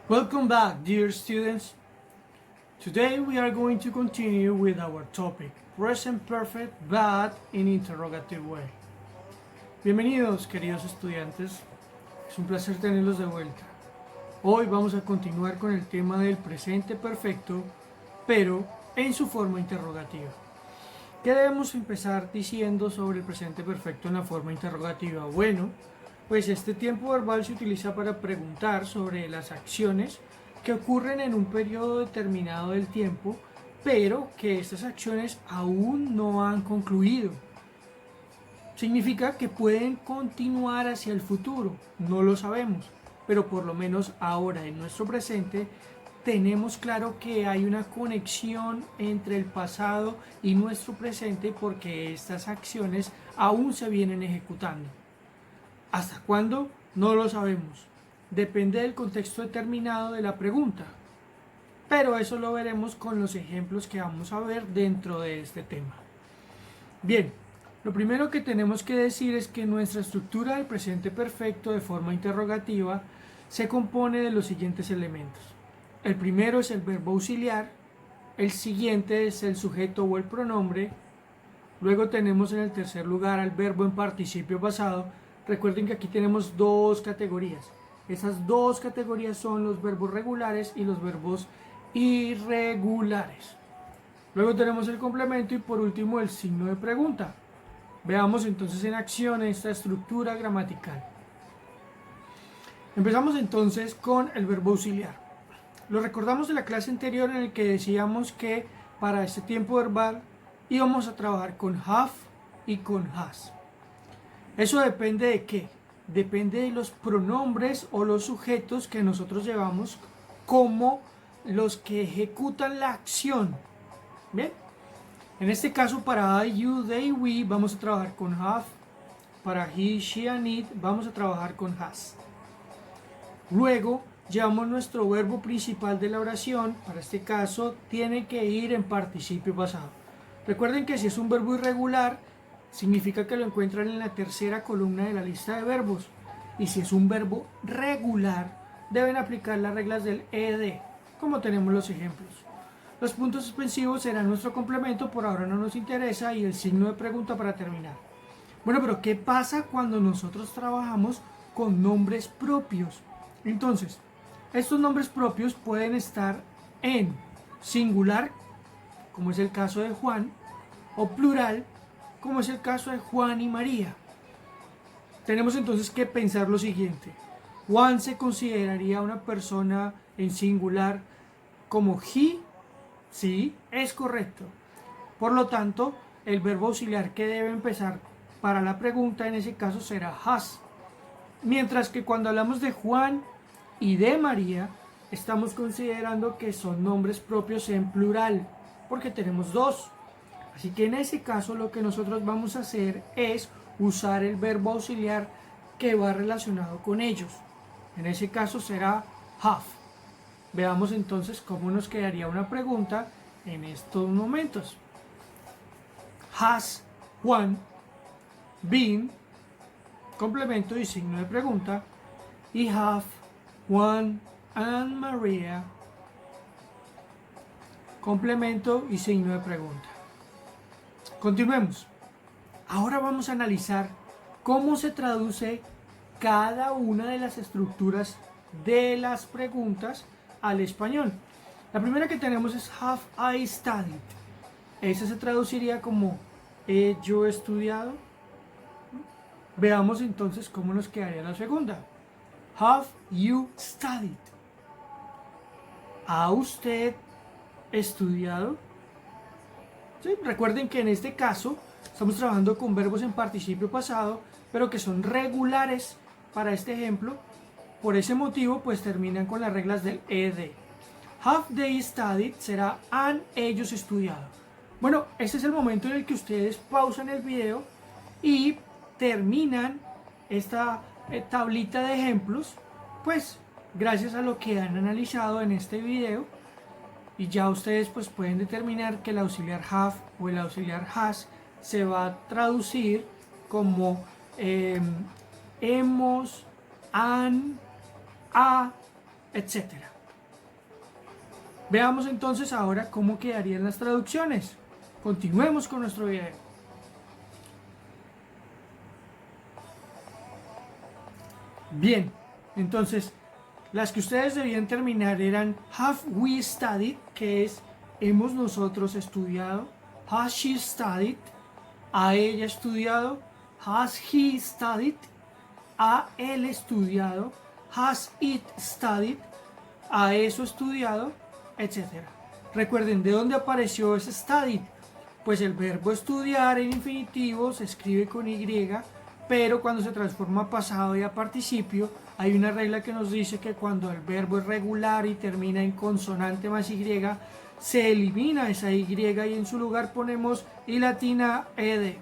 Welcome back, dear students. Today we are going to continue with our topic, present perfect but in interrogative way. Bienvenidos, queridos estudiantes. Es un placer tenerlos de vuelta. Hoy vamos a continuar con el tema del presente perfecto, pero en su forma interrogativa. ¿Qué debemos empezar diciendo sobre el presente perfecto en la forma interrogativa? Bueno, pues este tiempo verbal se utiliza para preguntar sobre las acciones que ocurren en un periodo determinado del tiempo, pero que estas acciones aún no han concluido. Significa que pueden continuar hacia el futuro, no lo sabemos, pero por lo menos ahora en nuestro presente tenemos claro que hay una conexión entre el pasado y nuestro presente porque estas acciones aún se vienen ejecutando. ¿Hasta cuándo? No lo sabemos. Depende del contexto determinado de la pregunta. Pero eso lo veremos con los ejemplos que vamos a ver dentro de este tema. Bien, lo primero que tenemos que decir es que nuestra estructura del presente perfecto de forma interrogativa se compone de los siguientes elementos. El primero es el verbo auxiliar, el siguiente es el sujeto o el pronombre, luego tenemos en el tercer lugar al verbo en participio pasado. Recuerden que aquí tenemos dos categorías. Esas dos categorías son los verbos regulares y los verbos irregulares. Luego tenemos el complemento y por último el signo de pregunta. Veamos entonces en acción esta estructura gramatical. Empezamos entonces con el verbo auxiliar. Lo recordamos de la clase anterior en el que decíamos que para este tiempo verbal íbamos a trabajar con have y con has. ¿Eso depende de qué? Depende de los pronombres o los sujetos que nosotros llevamos como los que ejecutan la acción. ¿Bien? En este caso para I, you, they, we vamos a trabajar con have. Para he, she and it vamos a trabajar con has. Luego llevamos nuestro verbo principal de la oración. Para este caso tiene que ir en participio pasado. Recuerden que si es un verbo irregular significa que lo encuentran en la tercera columna de la lista de verbos. Y si es un verbo regular, deben aplicar las reglas del ed, como tenemos los ejemplos. Los puntos suspensivos serán nuestro complemento, por ahora no nos interesa, y el signo de pregunta para terminar. Bueno, pero ¿qué pasa cuando nosotros trabajamos con nombres propios? Entonces, estos nombres propios pueden estar en singular, como es el caso de Juan, o plural, como es el caso de Juan y María. Tenemos entonces que pensar lo siguiente. Juan se consideraría una persona en singular como he. Sí, es correcto. Por lo tanto, el verbo auxiliar que debe empezar para la pregunta en ese caso será has. Mientras que cuando hablamos de Juan y de María, estamos considerando que son nombres propios en plural, porque tenemos dos. Así que en ese caso lo que nosotros vamos a hacer es usar el verbo auxiliar que va relacionado con ellos. En ese caso será have. Veamos entonces cómo nos quedaría una pregunta en estos momentos. Has Juan been, complemento y signo de pregunta, y have Juan and Maria, complemento y signo de pregunta. Continuemos. Ahora vamos a analizar cómo se traduce cada una de las estructuras de las preguntas al español. La primera que tenemos es have I studied. Esa se traduciría como ¿he yo estudiado? Veamos entonces cómo nos quedaría la segunda. Have you studied? ¿Ha usted estudiado? ¿Sí? Recuerden que en este caso estamos trabajando con verbos en participio pasado, pero que son regulares para este ejemplo. Por ese motivo, pues terminan con las reglas del ed. Have they studied será han ellos estudiado. Bueno, este es el momento en el que ustedes pausan el video y terminan esta tablita de ejemplos, pues gracias a lo que han analizado en este video. Y ya ustedes pues pueden determinar que el auxiliar have o el auxiliar has se va a traducir como hemos, han, a, etc. Veamos entonces ahora cómo quedarían las traducciones. Continuemos con nuestro video. Bien, entonces las que ustedes debían terminar eran have we studied, que es hemos nosotros estudiado, has she studied, ha ella estudiado, has he studied, ha él estudiado, has it studied, ha eso estudiado, etc. Recuerden de dónde apareció ese studied. Pues el verbo estudiar en infinitivo se escribe con Y, pero cuando se transforma a pasado y a participio, hay una regla que nos dice que cuando el verbo es regular y termina en consonante más Y, se elimina esa Y y en su lugar ponemos I latina ed.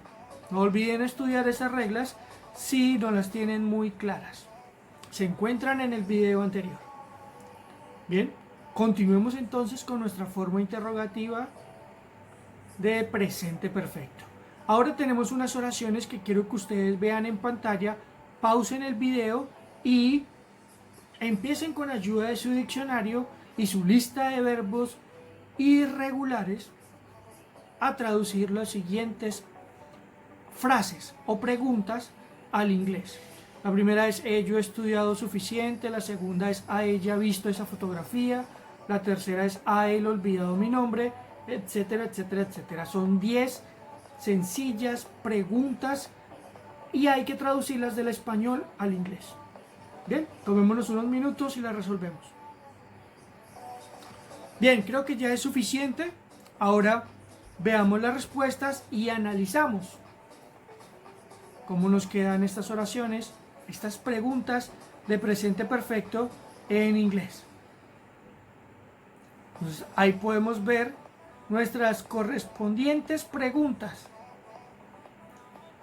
No olviden estudiar esas reglas si no las tienen muy claras. Se encuentran en el video anterior. Bien, continuemos entonces con nuestra forma interrogativa de presente perfecto. Ahora tenemos unas oraciones que quiero que ustedes vean en pantalla, pausen el video y empiecen con ayuda de su diccionario y su lista de verbos irregulares a traducir las siguientes frases o preguntas al inglés. La primera es yo he estudiado suficiente, la segunda es ha ella visto esa fotografía, la tercera es ha él olvidado mi nombre, etcétera, etcétera, etcétera. Son 10 sencillas preguntas y hay que traducirlas del español al inglés. Bien, tomémonos unos minutos y las resolvemos. Bien, creo que ya es suficiente. Ahora veamos las respuestas y analizamos cómo nos quedan estas oraciones, estas preguntas de presente perfecto en inglés. Entonces, ahí podemos ver nuestras correspondientes preguntas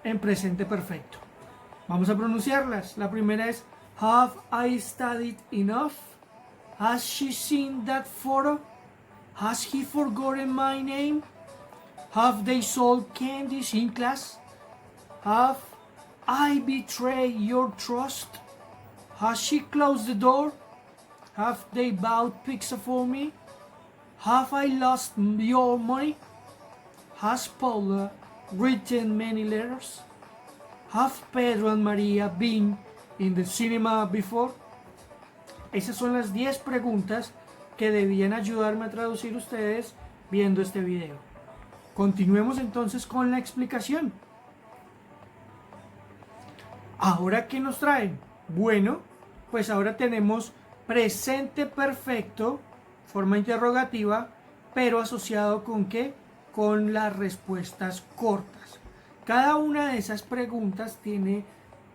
en presente perfecto. Vamos a pronunciarlas. La primera es have I studied enough? Has she seen that photo? Has he forgotten my name? Have they sold candies in class? Have I betrayed your trust? Has she closed the door? Have they bought pizza for me? Have I lost your money? Has Paula written many letters? Have Pedro and Maria been in the cinema before? Esas son las 10 preguntas que debían ayudarme a traducir ustedes viendo este video. Continuemos entonces con la explicación. ¿Ahora qué nos traen? Bueno, pues ahora tenemos presente perfecto, forma interrogativa, pero asociado ¿con qué? Con las respuestas cortas. Cada una de esas preguntas tiene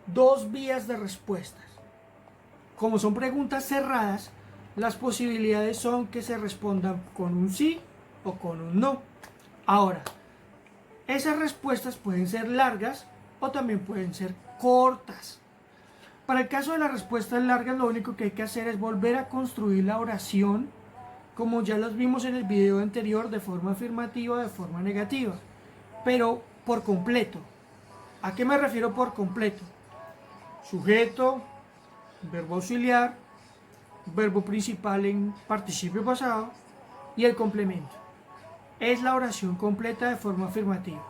2 vías de respuestas. Como son preguntas cerradas, las posibilidades son que se respondan con un sí o con un no. Ahora, esas respuestas pueden ser largas o también pueden ser cortas. Para el caso de las respuestas largas, lo único que hay que hacer es volver a construir la oración, como ya los vimos en el video anterior, de forma afirmativa o de forma negativa, pero por completo. ¿A qué me refiero por completo? Sujeto, verbo auxiliar, verbo principal en participio pasado y el complemento. Es la oración completa de forma afirmativa.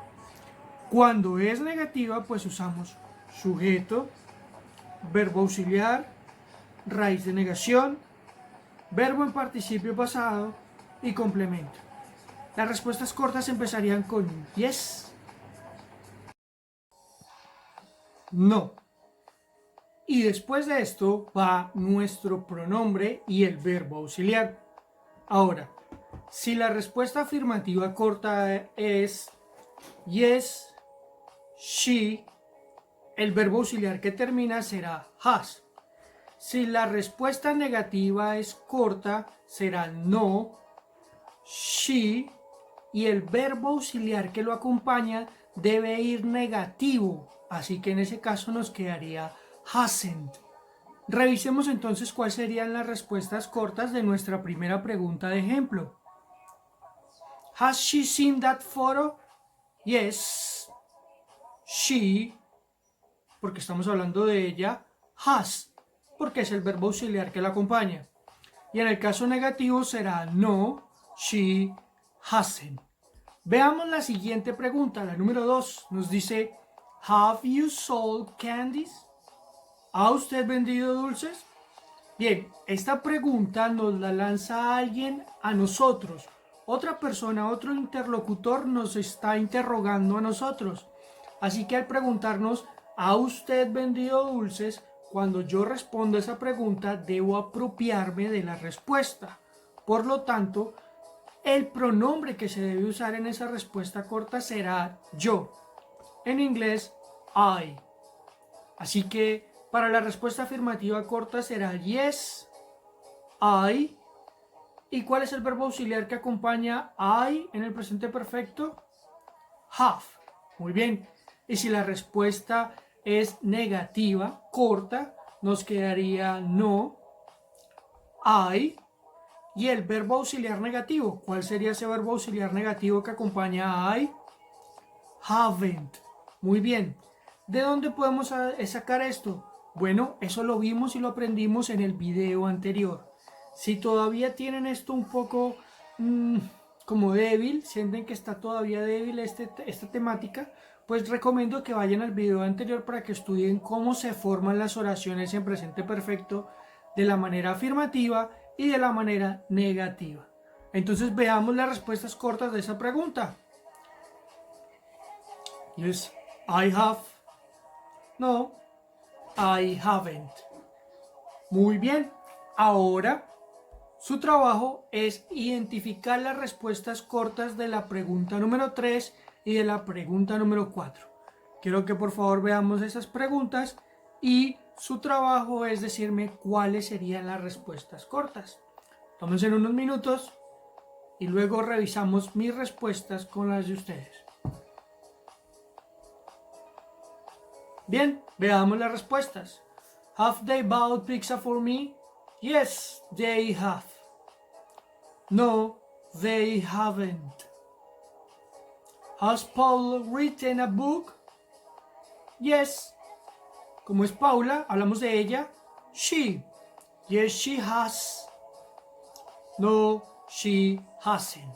Cuando es negativa, pues usamos sujeto, verbo auxiliar, raíz de negación, verbo en participio pasado y complemento. Las respuestas cortas empezarían con yes, no. Y después de esto va nuestro pronombre y el verbo auxiliar. Ahora, si la respuesta afirmativa corta es yes, she, el verbo auxiliar que termina será has. Si la respuesta negativa es corta, será no, she, y el verbo auxiliar que lo acompaña debe ir negativo, así que en ese caso nos quedaría hasn't. Revisemos entonces cuáles serían las respuestas cortas de nuestra primera pregunta de ejemplo. Has she seen that photo? Yes, she, porque estamos hablando de ella. Has, porque es el verbo auxiliar que la acompaña. Y en el caso negativo será no, she hasn't. Veamos la siguiente pregunta, la número 2. Nos dice, have you sold candies? ¿Ha usted vendido dulces? Bien, esta pregunta nos la lanza alguien a nosotros. Otra persona, otro interlocutor nos está interrogando a nosotros. Así que al preguntarnos, ¿ha usted vendido dulces? Cuando yo respondo esa pregunta, debo apropiarme de la respuesta. Por lo tanto, el pronombre que se debe usar en esa respuesta corta será yo. En inglés, I. Así que para la respuesta afirmativa corta será yes, I. ¿Y cuál es el verbo auxiliar que acompaña I en el presente perfecto? Have. Muy bien. Y si la respuesta es negativa, corta, nos quedaría no, I. Y el verbo auxiliar negativo. ¿Cuál sería ese verbo auxiliar negativo que acompaña a I? Haven't. Muy bien. ¿De dónde podemos sacar esto? Bueno, eso lo vimos y lo aprendimos en el video anterior. Si todavía tienen esto un poco como débil, sienten que está todavía débil esta temática, pues recomiendo que vayan al video anterior para que estudien cómo se forman las oraciones en presente perfecto de la manera afirmativa y de la manera negativa. Entonces veamos las respuestas cortas de esa pregunta. Yes, I have. No, I haven't. Muy bien. Ahora, su trabajo es identificar las respuestas cortas de la pregunta número 3 y de la pregunta número 4. Quiero que por favor veamos esas preguntas y su trabajo es decirme cuáles serían las respuestas cortas. Tómense unos minutos y luego revisamos mis respuestas con las de ustedes. Bien, veamos las respuestas. Have they bought pizza for me? Yes, they have. No, they haven't. Has Paul written a book? Yes. Como es Paula, hablamos de ella. She. Yes, she has. No, she hasn't.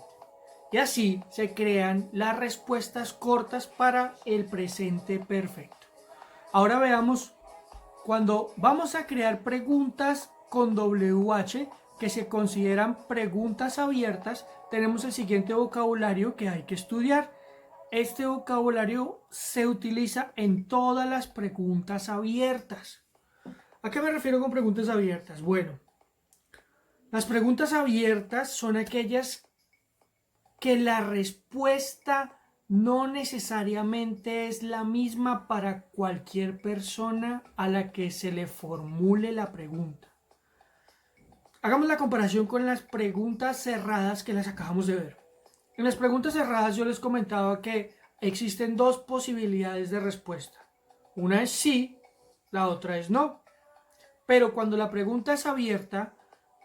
Y así se crean las respuestas cortas para el presente perfecto. Ahora veamos, cuando vamos a crear preguntas con WH que se consideran preguntas abiertas, tenemos el siguiente vocabulario que hay que estudiar. Este vocabulario se utiliza en todas las preguntas abiertas. ¿A qué me refiero con preguntas abiertas? Bueno, las preguntas abiertas son aquellas que la respuesta no necesariamente es la misma para cualquier persona a la que se le formule la pregunta. Hagamos la comparación con las preguntas cerradas que las acabamos de ver. En las preguntas cerradas yo les comentaba que existen dos posibilidades de respuesta. Una es sí, la otra es no. Pero cuando la pregunta es abierta,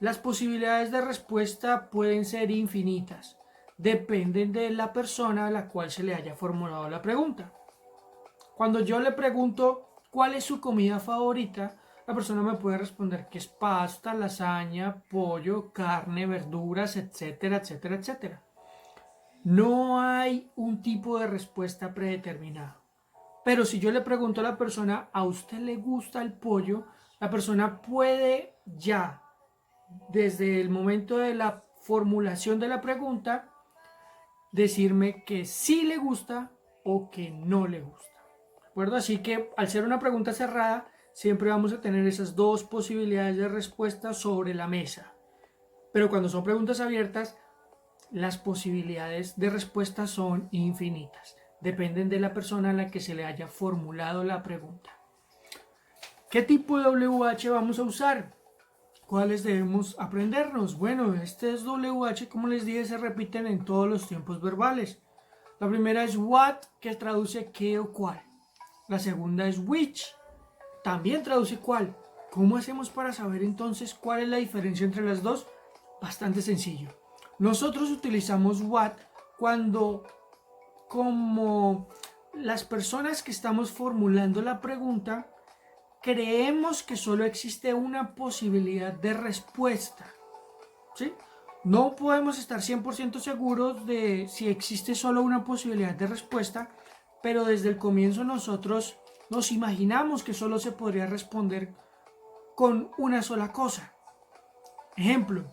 las posibilidades de respuesta pueden ser infinitas. Dependen de la persona a la cual se le haya formulado la pregunta. Cuando yo le pregunto cuál es su comida favorita, la persona me puede responder que es pasta, lasaña, pollo, carne, verduras, etcétera, etcétera, etcétera. No hay un tipo de respuesta predeterminada. Pero si yo le pregunto a la persona, ¿a usted le gusta el pollo? La persona puede ya, desde el momento de la formulación de la pregunta, decirme que sí le gusta o que no le gusta. ¿De acuerdo? Así que al ser una pregunta cerrada, siempre vamos a tener esas dos posibilidades de respuesta sobre la mesa. Pero cuando son preguntas abiertas, las posibilidades de respuesta son infinitas. Dependen de la persona a la que se le haya formulado la pregunta. ¿Qué tipo de WH vamos a usar? ¿Cuáles debemos aprendernos? Bueno, este WH, como les dije, se repiten en todos los tiempos verbales. La primera es what, que traduce qué o cuál. La segunda es which, también traduce cuál. ¿Cómo hacemos para saber entonces cuál es la diferencia entre las dos? Bastante sencillo. Nosotros utilizamos what cuando, como las personas que estamos formulando la pregunta, creemos que solo existe una posibilidad de respuesta. ¿sí? No podemos estar 100% seguros de si existe solo una posibilidad de respuesta, pero desde el comienzo nosotros nos imaginamos que solo se podría responder con una sola cosa. Ejemplo,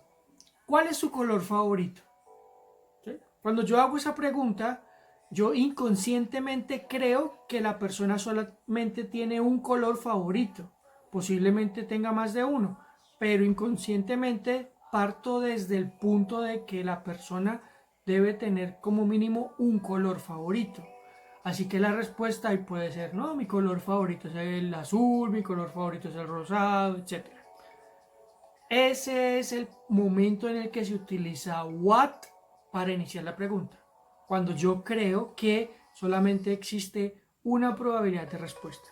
¿cuál es su color favorito? ¿Sí? Cuando yo hago esa pregunta, yo inconscientemente creo que la persona solamente tiene un color favorito. Posiblemente tenga más de uno, pero inconscientemente parto desde el punto de que la persona debe tener como mínimo un color favorito. Así que la respuesta ahí puede ser, no, mi color favorito es el azul, mi color favorito es el rosado, etc. Ese es el momento en el que se utiliza what para iniciar la pregunta. Cuando yo creo que solamente existe una probabilidad de respuesta.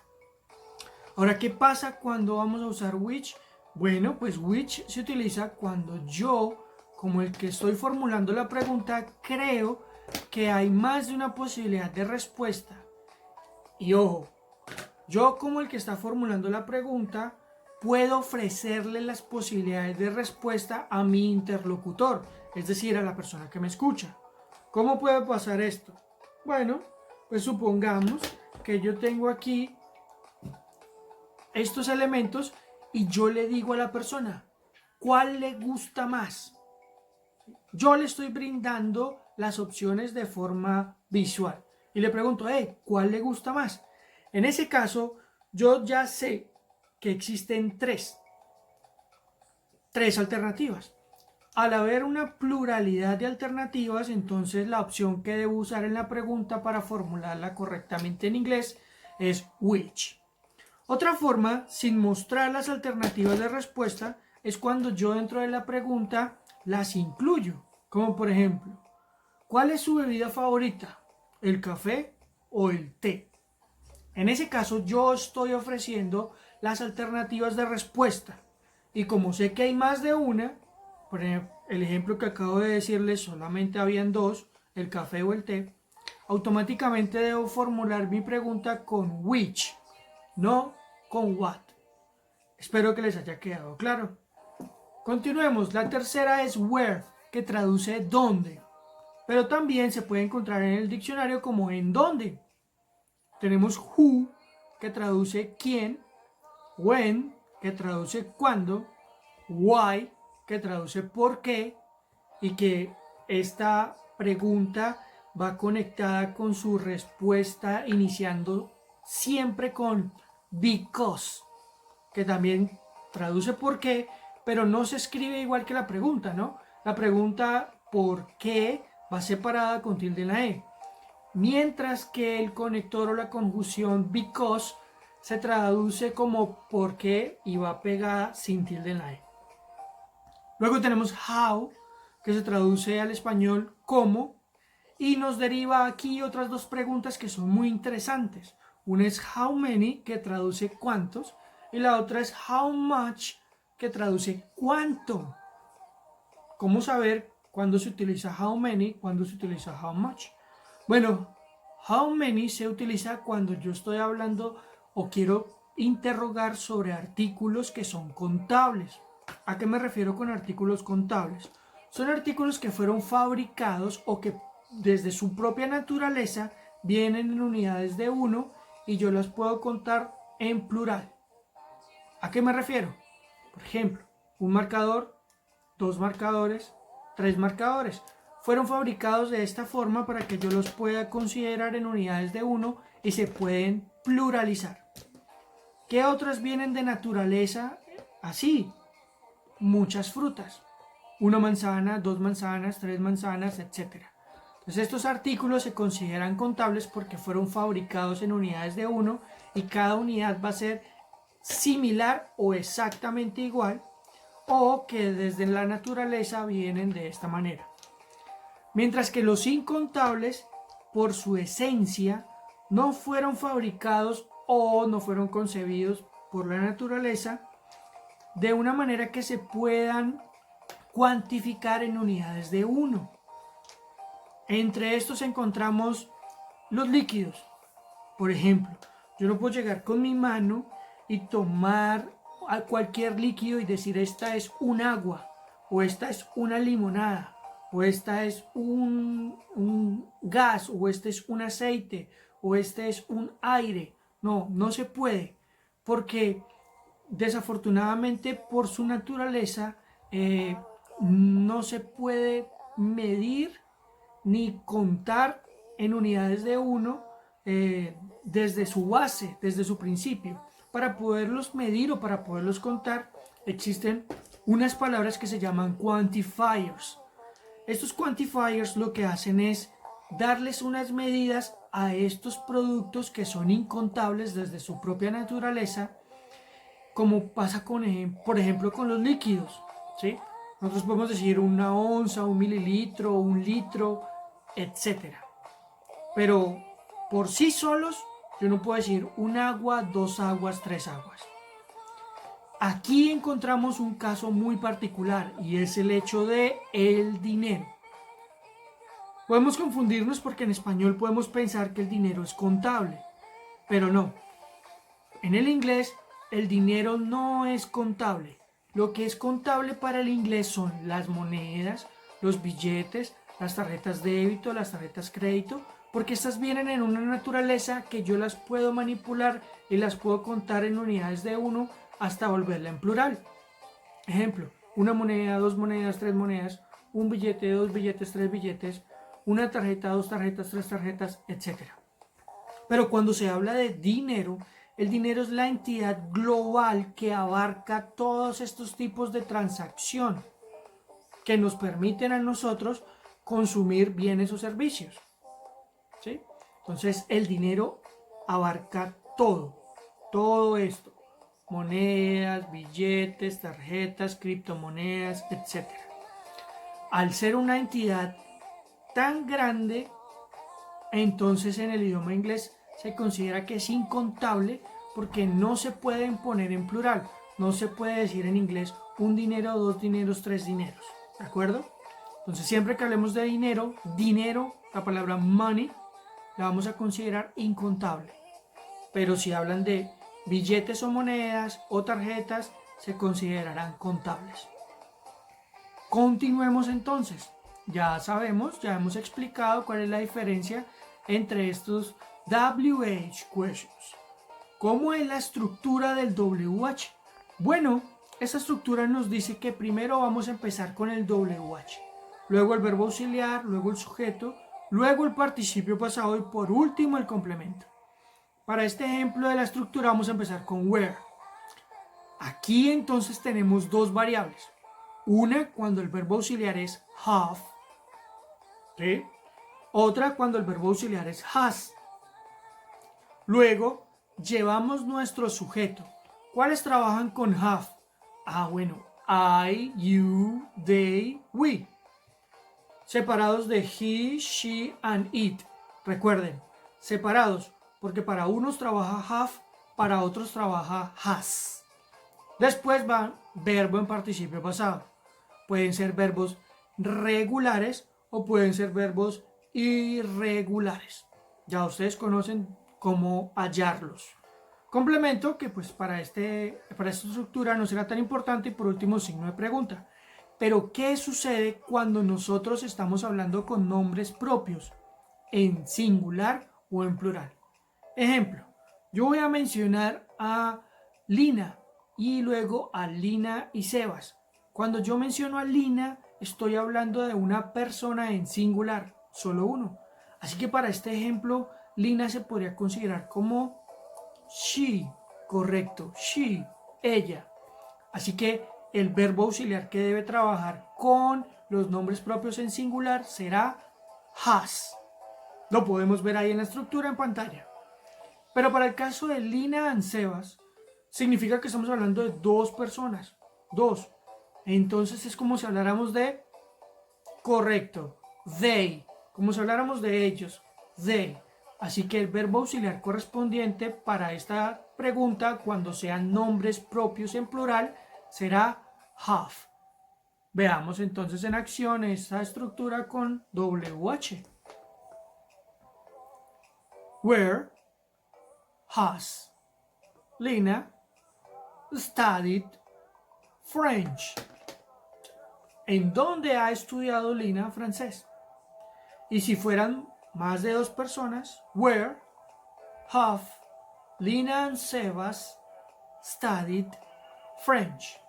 Ahora, ¿qué pasa cuando vamos a usar which? Bueno, pues which se utiliza cuando yo, como el que estoy formulando la pregunta, creo que hay más de una posibilidad de respuesta. Y ojo, yo como el que está formulando la pregunta, puedo ofrecerle las posibilidades de respuesta a mi interlocutor, es decir, a la persona que me escucha. ¿Cómo puede pasar esto? Bueno, pues supongamos que yo tengo aquí estos elementos y yo le digo a la persona, ¿cuál le gusta más? Yo le estoy brindando las opciones de forma visual y le pregunto, ¿cuál le gusta más? En ese caso, yo ya sé que existen tres alternativas. Al haber una pluralidad de alternativas, entonces la opción que debo usar en la pregunta para formularla correctamente en inglés es which. Otra forma, sin mostrar las alternativas de respuesta, es cuando yo dentro de la pregunta las incluyo. Como por ejemplo, ¿cuál es su bebida favorita? ¿El café o el té? En ese caso yo estoy ofreciendo las alternativas de respuesta. Y como sé que hay más de una, por ejemplo, el ejemplo que acabo de decirles solamente habían dos, el café o el té, automáticamente debo formular mi pregunta con which, no con what. Espero que les haya quedado claro. Continuemos. La tercera es where, que traduce dónde, pero también se puede encontrar en el diccionario como en dónde. Tenemos who, que traduce quién, when, que traduce cuándo, why, que traduce por qué, y que esta pregunta va conectada con su respuesta iniciando siempre con because, que también traduce por qué, pero no se escribe igual que la pregunta, ¿no? La pregunta por qué va separada con tilde en la E, mientras que el conector o la conjunción because se traduce como por qué y va pegada sin tilde en la E. Luego tenemos how, que se traduce al español como, y nos deriva aquí otras dos preguntas que son muy interesantes. Una es how many, que traduce cuántos, y la otra es how much, que traduce cuánto. ¿Cómo saber cuándo se utiliza how many, cuándo se utiliza how much? Bueno, how many se utiliza cuando yo estoy hablando o quiero interrogar sobre artículos que son contables. ¿A qué me refiero con artículos contables? Son artículos que fueron fabricados o que desde su propia naturaleza vienen en unidades de uno y yo las puedo contar en plural. ¿A qué me refiero? Por ejemplo, un marcador, dos marcadores, tres marcadores. Fueron fabricados de esta forma para que yo los pueda considerar en unidades de uno y se pueden pluralizar. ¿Qué otras vienen de naturaleza así? Muchas frutas. Una manzana, dos manzanas, tres manzanas, etc. Entonces estos artículos se consideran contables porque fueron fabricados en unidades de uno y cada unidad va a ser similar o exactamente igual, o que desde la naturaleza vienen de esta manera. Mientras que los incontables, por su esencia, no fueron fabricados o no fueron concebidos por la naturaleza de una manera que se puedan cuantificar en unidades de uno. Entre estos encontramos los líquidos. Por ejemplo, yo no puedo llegar con mi mano y tomar a cualquier líquido y decir esta es un agua, o esta es una limonada, o esta es un gas, o este es un aceite, o este es un aire. No, no se puede, porque desafortunadamente por su naturaleza no se puede medir ni contar en unidades de uno desde su base, desde su principio. Para poderlos medir o para poderlos contar existen unas palabras que se llaman quantifiers. Estos quantifiers lo que hacen es darles unas medidas a estos productos que son incontables desde su propia naturaleza, como pasa con, por ejemplo, con los líquidos, ¿sí? Nosotros podemos decir una onza, un mililitro, un litro, etcétera. Pero por sí solos, yo no puedo decir un agua, dos aguas, tres aguas. Aquí encontramos un caso muy particular y es el hecho de el dinero. Podemos confundirnos porque en español podemos pensar que el dinero es contable, pero no. En el inglés, el dinero no es contable. Lo que es contable para el inglés son las monedas, los billetes, las tarjetas débito, las tarjetas crédito, porque estas vienen en una naturaleza que yo las puedo manipular y las puedo contar en unidades de uno hasta volverla en plural. Ejemplo, una moneda, dos monedas, tres monedas, un billete, dos billetes, tres billetes, una tarjeta, dos tarjetas, tres tarjetas, etc. Pero cuando se habla de dinero, el dinero es la entidad global que abarca todos estos tipos de transacción que nos permiten a nosotros consumir bienes o servicios, ¿sí? Entonces el dinero abarca todo esto, monedas, billetes, tarjetas, criptomonedas, etc. Al ser una entidad tan grande, entonces en el idioma inglés se considera que es incontable porque no se pueden poner en plural. No se puede decir en inglés un dinero, dos dineros, tres dineros. ¿De acuerdo? Entonces siempre que hablemos de dinero, la palabra money, la vamos a considerar incontable. Pero si hablan de billetes o monedas o tarjetas, se considerarán contables. Continuemos entonces. Ya sabemos, ya hemos explicado cuál es la diferencia entre estos WH questions. ¿Cómo es la estructura del WH? Bueno, esta estructura nos dice que primero vamos a empezar con el WH, luego el verbo auxiliar, luego el sujeto, luego el participio pasado y por último el complemento. Para este ejemplo de la estructura vamos a empezar con where. Aquí entonces tenemos dos variables. Una cuando el verbo auxiliar es have, ¿sí? Otra cuando el verbo auxiliar es has. Luego llevamos nuestro sujeto. ¿Cuáles trabajan con have? Bueno, I, you, they, we. Separados de he, she and it. Recuerden, separados, porque para unos trabaja have, para otros trabaja has. Después va verbo en participio pasado. Pueden ser verbos regulares o pueden ser verbos irregulares. Ya ustedes conocen cómo hallarlos. Complemento que pues para esta estructura no será tan importante y por último signo de pregunta. Pero ¿qué sucede cuando nosotros estamos hablando con nombres propios en singular o en plural? Ejemplo, yo voy a mencionar a Lina y luego a Lina y Sebas. Cuando yo menciono a Lina, estoy hablando de una persona en singular, solo uno. Así que para este ejemplo, Lina se podría considerar como she, correcto, she, ella. Así que el verbo auxiliar que debe trabajar con los nombres propios en singular será has. Lo podemos ver ahí en la estructura en pantalla. Pero para el caso de Lina y Sebas, significa que estamos hablando de dos personas, dos. Entonces es como si habláramos de, correcto, they, como si habláramos de ellos, they. Así que el verbo auxiliar correspondiente para esta pregunta, cuando sean nombres propios en plural, será have. Veamos entonces en acción esta estructura con WH. Where has Lina studied French? ¿En dónde ha estudiado Lina francés? Y si fueran más de 2 personas, where have Lina and Sebas studied French?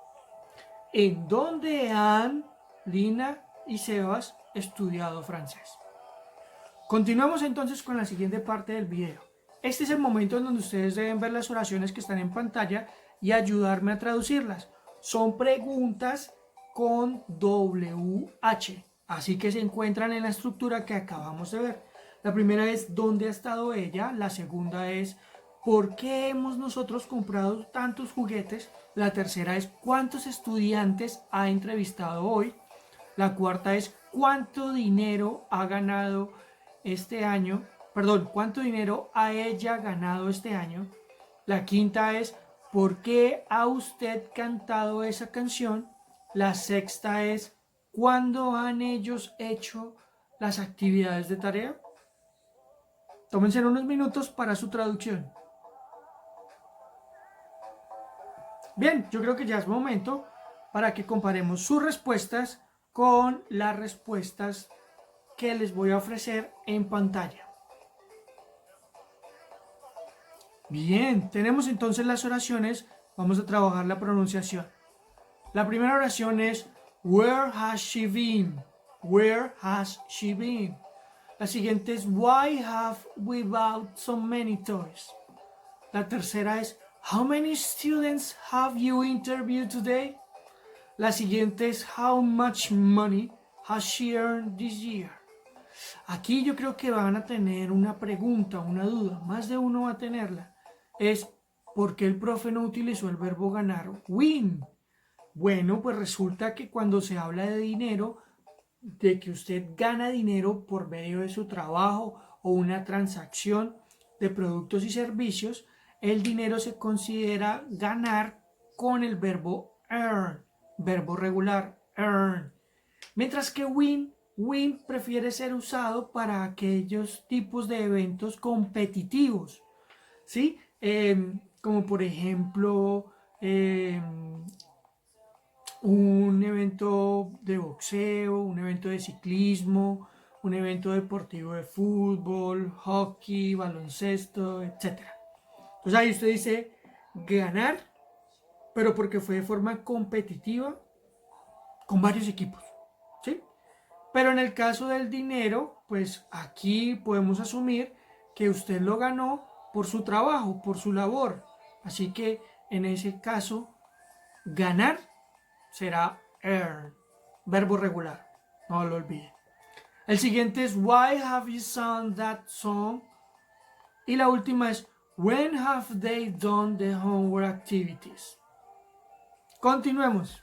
¿En dónde han Lina y Sebas estudiado francés? Continuamos entonces con la siguiente parte del video. Este es el momento en donde ustedes deben ver las oraciones que están en pantalla y ayudarme a traducirlas. Son preguntas con WH, así que se encuentran en la estructura que acabamos de ver. La primera es ¿dónde ha estado ella? La segunda es ¿por qué hemos nosotros comprado tantos juguetes? La tercera es ¿cuántos estudiantes ha entrevistado hoy? La cuarta es ¿cuánto dinero ha ganado este año? Perdón, ¿cuánto dinero ha ella ganado este año? La quinta es ¿por qué ha usted cantado esa canción? La sexta es ¿cuándo han ellos hecho las actividades de tarea? Tómense unos minutos para su traducción. Bien, yo creo que ya es momento para que comparemos sus respuestas con las respuestas que les voy a ofrecer en pantalla. Bien, tenemos entonces las oraciones. Vamos a trabajar la pronunciación. La primera oración es Where has she been? Where has she been? La siguiente es Why have we bought so many toys? La tercera es How many students have you interviewed today? La siguiente es How much money has she earned this year? Aquí yo creo que van a tener una pregunta, una duda, más de uno va a tenerla. Es ¿por qué el profe no utilizó el verbo ganar? Win. Bueno, pues resulta que cuando se habla de dinero, de que usted gana dinero por medio de su trabajo o una transacción de productos y servicios, el dinero se considera ganar con el verbo earn, verbo regular, earn. Mientras que win prefiere ser usado para aquellos tipos de eventos competitivos, ¿sí? Como por ejemplo un evento de boxeo, un evento de ciclismo, un evento deportivo de fútbol, hockey, baloncesto, etc. Entonces ahí usted dice ganar, pero porque fue de forma competitiva con varios equipos, ¿sí? Pero en el caso del dinero, pues aquí podemos asumir que usted lo ganó por su trabajo, por su labor. Así que en ese caso, ganar será earn, verbo regular, no lo olviden. El siguiente es Why have you sung that song? Y la última es When have they done the homework activities? Continuemos.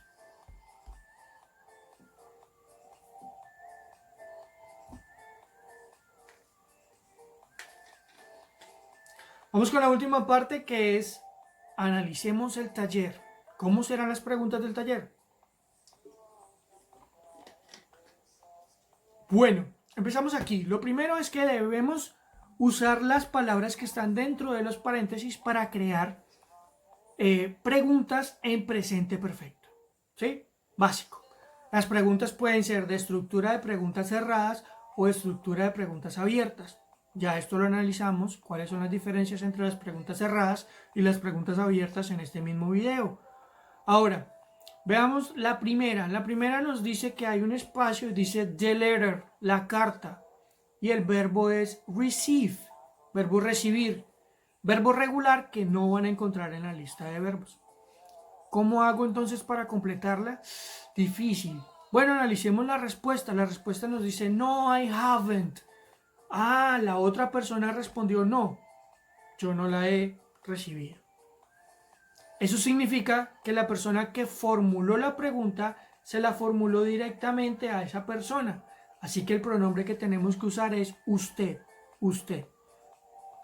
Vamos con la última parte, que es analicemos el taller. ¿Cómo serán las preguntas del taller? Bueno, empezamos aquí. Lo primero es que debemos usar las palabras que están dentro de los paréntesis para crear preguntas en presente perfecto. ¿Sí? Básico. Las preguntas pueden ser de estructura de preguntas cerradas o de estructura de preguntas abiertas. Ya esto lo analizamos, cuáles son las diferencias entre las preguntas cerradas y las preguntas abiertas en este mismo video. Ahora, veamos la primera. La primera nos dice que hay un espacio, dice the letter, la carta. Y el verbo es receive, verbo recibir. Verbo regular que no van a encontrar en la lista de verbos. ¿Cómo hago entonces para completarla? Difícil. Bueno, analicemos la respuesta. La respuesta nos dice no, I haven't. Ah, la otra persona respondió no. Yo no la he recibido. Eso significa que la persona que formuló la pregunta se la formuló directamente a esa persona. Así que el pronombre que tenemos que usar es usted, usted.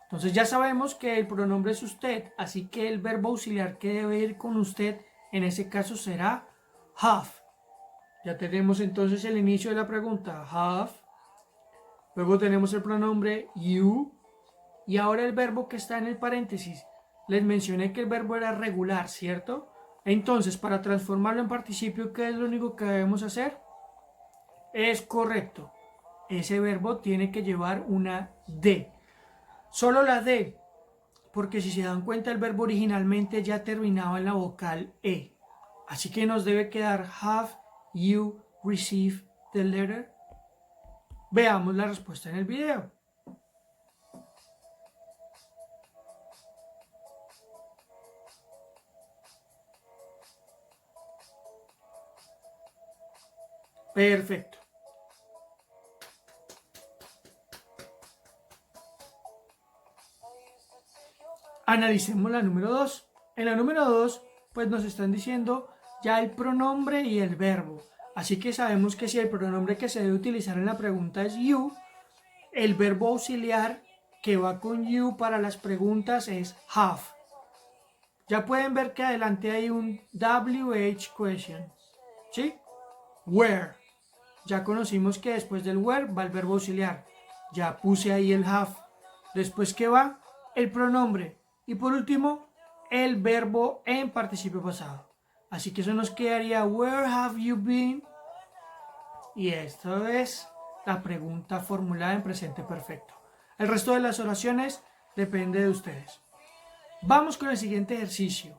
Entonces ya sabemos que el pronombre es usted, así que el verbo auxiliar que debe ir con usted en ese caso será have. Ya tenemos entonces el inicio de la pregunta, have. Luego tenemos el pronombre you. Y ahora el verbo que está en el paréntesis. Les mencioné que el verbo era regular, ¿cierto? Entonces, para transformarlo en participio, ¿qué es lo único que debemos hacer? Es correcto. Ese verbo tiene que llevar una D. Solo la D, porque si se dan cuenta el verbo originalmente ya terminaba en la vocal E. Así que nos debe quedar have you received the letter. Veamos la respuesta en el video. Perfecto. Analicemos la número 2. En la número 2, pues nos están diciendo ya el pronombre y el verbo. Así que sabemos que si el pronombre que se debe utilizar en la pregunta es you, el verbo auxiliar que va con you para las preguntas es have. Ya pueden ver que adelante hay un WH question, ¿sí? Where. Ya conocimos que después del where va el verbo auxiliar. Ya puse ahí el have. Después que va el pronombre. Y por último, el verbo en participio pasado. Así que eso nos quedaría where have you been? Y esto es la pregunta formulada en presente perfecto. El resto de las oraciones depende de ustedes. Vamos con el siguiente ejercicio.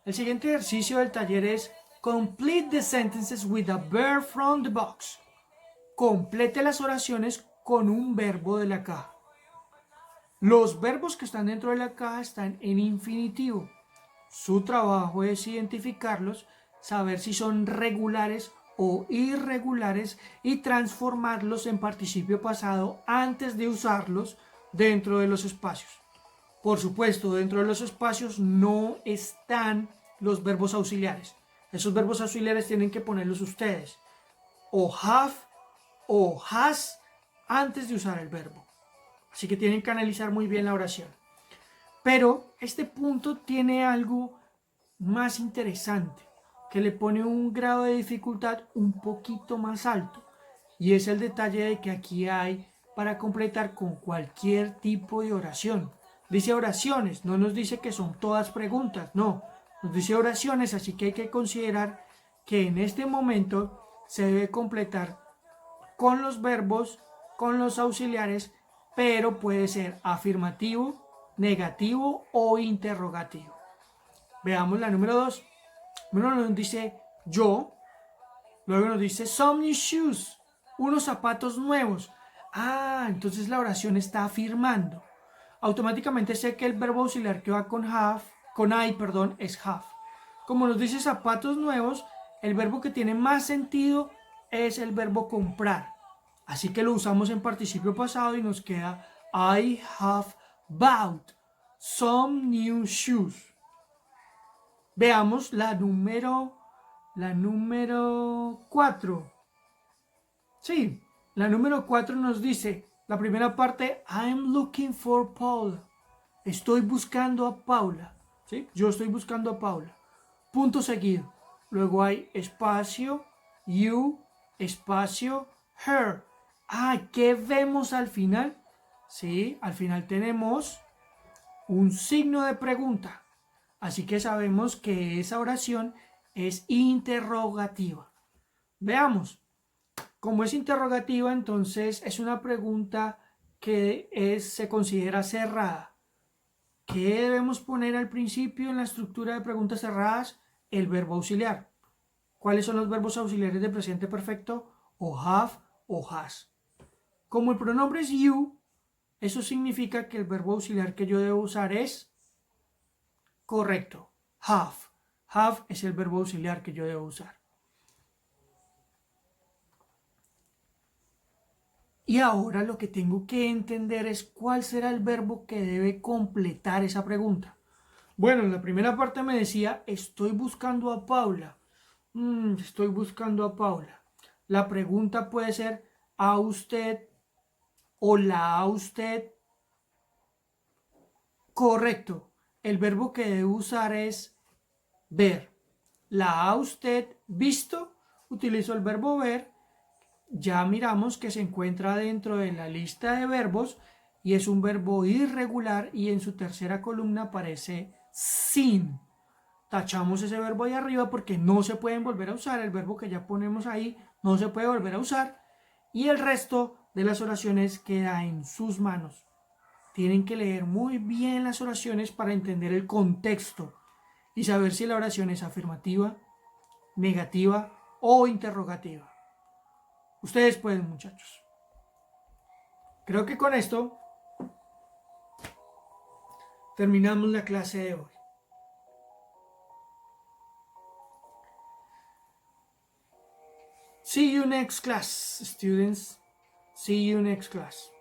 El siguiente ejercicio del taller es complete the sentences with a verb from the box. Complete las oraciones con un verbo de la caja. Los verbos que están dentro de la caja están en infinitivo. Su trabajo es identificarlos, saber si son regulares o irregulares y transformarlos en participio pasado antes de usarlos dentro de los espacios. Por supuesto, dentro de los espacios no están los verbos auxiliares. Esos verbos auxiliares tienen que ponerlos ustedes. O have o has antes de usar el verbo. Así que tienen que analizar muy bien la oración. Pero este punto tiene algo más interesante, que le pone un grado de dificultad un poquito más alto. Y es el detalle de que aquí hay para completar con cualquier tipo de oración. Dice oraciones, no nos dice que son todas preguntas, no. Nos dice oraciones, así que hay que considerar que en este momento se debe completar con los verbos, con los auxiliares, pero puede ser afirmativo, negativo o interrogativo. Veamos la número 2. Primero nos dice yo, luego nos dice some new shoes, unos zapatos nuevos. Entonces la oración está afirmando. Automáticamente sé que el verbo auxiliar que va con I, es have. Como nos dice zapatos nuevos, el verbo que tiene más sentido es el verbo comprar. Así que lo usamos en participio pasado y nos queda I have bought some new shoes. Veamos la número 4. Sí, la número 4 nos dice, la primera parte, I'm looking for Paula. Estoy buscando a Paula. ¿Sí? Yo estoy buscando a Paula. Punto seguido. Luego hay espacio, you, espacio, her. ¿Qué vemos al final? Sí, al final tenemos un signo de pregunta. Así que sabemos que esa oración es interrogativa. Veamos. Como es interrogativa, entonces es una pregunta que se considera cerrada. ¿Qué debemos poner al principio en la estructura de preguntas cerradas? El verbo auxiliar. ¿Cuáles son los verbos auxiliares de presente perfecto? O have o has. Como el pronombre es you, eso significa que el verbo auxiliar que yo debo usar es correcto, have. Have es el verbo auxiliar que yo debo usar. Y ahora lo que tengo que entender es cuál será el verbo que debe completar esa pregunta. Bueno, en la primera parte me decía, estoy buscando a Paula. Estoy buscando a Paula. La pregunta puede ser, ¿a usted o la a usted? Correcto. El verbo que debe usar es ver. ¿La ha usted visto? Utilizo el verbo ver. Ya miramos que se encuentra dentro de la lista de verbos y es un verbo irregular y en su tercera columna aparece sin. tachamos ese verbo ahí arriba porque no se pueden volver a usar. El verbo que ya ponemos ahí no se puede volver a usar. Y el resto de las oraciones queda en sus manos. Tienen que leer muy bien las oraciones para entender el contexto y saber si la oración es afirmativa, negativa o interrogativa. Ustedes pueden, muchachos. Creo que con esto terminamos la clase de hoy. See you next class, students. See you next class.